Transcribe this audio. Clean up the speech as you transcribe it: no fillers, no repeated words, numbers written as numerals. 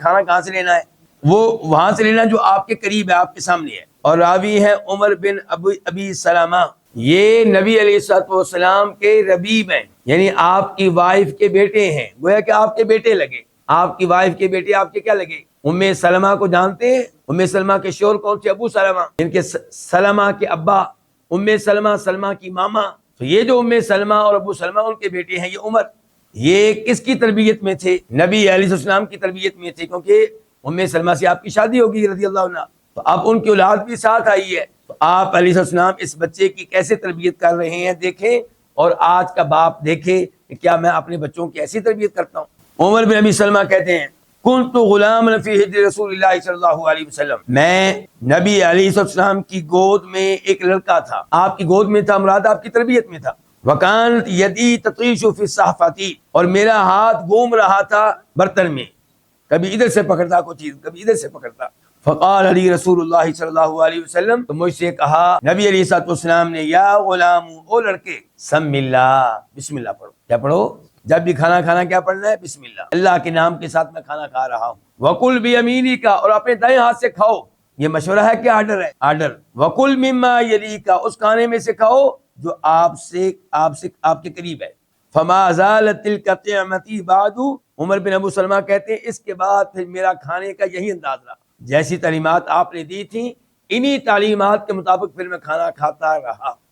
کھانا کہاں سے لینا ہے؟ وہ وہاں سے لینا جو آپ کے قریب ہے، آپ کے سامنے ہے۔ اور راوی ہے عمر بن ابی سلمہ، یہ نبی علیہ الصلوۃ والسلام کے ربیب ہیں، یعنی آپ کی وائف کے بیٹے ہیں، گویا کہ آپ کے بیٹے لگے، آپ کی وائف کے بیٹے آپ کے کیا لگے؟ ام سلمہ کو جانتے ہیں؟ ام سلمہ کے شوہر کون تھے؟ ابو سلمہ، جن کے سلمہ کے ابا ام سلمہ، سلمہ کی ماما، تو یہ جو ام سلمہ اور ابو سلمہ ان کے بیٹے ہیں، یہ عمر، یہ کس کی تربیت میں تھے؟ نبی علیہ السلام کی تربیت میں تھے، کیونکہ ام سلمہ سے آپ کی شادی ہوگی رضی اللہ عنہ، تو اب ان کی اولاد بھی ساتھ آئی ہے، تو آپ علیہ السلام اس بچے کی کیسے تربیت کر رہے ہیں دیکھیں، اور آج کا باپ دیکھے کہ کیا میں اپنے بچوں کی ایسی تربیت کرتا ہوں۔ عمر بن ابی سلمہ کہتے ہیں کنت غلاما فی حجر رسول اللہ صلی اللہ علیہ وسلم، میں نبی علیہ السلام کی گود میں ایک لڑکا تھا، آپ کی گود میں تھا، مراد آپ کی تربیت میں تھا۔ وکانت یدی تطیش فی الصحفۃ، اور میرا ہاتھ گھوم رہا تھا برتن میں، کبھی ادھر سے پکڑتا کوئی چیز، کبھی ادھر سے پکڑتا۔ فقال علی رسول اللہ صلی اللہ علیہ وسلم، تو مجھ سے کہا نبی علیہ الصلوۃ والسلام نے، یا غلام، او لڑکے، سم اللہ، بسم اللہ پڑھو۔ کیا پڑھو؟ جب بھی کھانا کھانا کیا پڑھنا ہے؟ بسم اللہ، اللہ کے نام کے ساتھ میں کھانا کھا رہا ہوں۔ وکل بیمینک، اور اپنے دائیں ہاتھ سے کھاؤ، یہ مشورہ ہے کہ آرڈر ہے؟ آرڈر۔ وکل مما یلیک، اس کھانے میں سے کھاؤ جو آپ کے قریب ہے۔ فما زالت تلک طعمتی بعد، عمر بن ابو سلمہ کہتے ہیں اس کے بعد پھر میرا کھانے کا یہی انداز رہا، جیسی تعلیمات آپ نے دی تھیں انہی تعلیمات کے مطابق پھر میں کھانا کھاتا رہا۔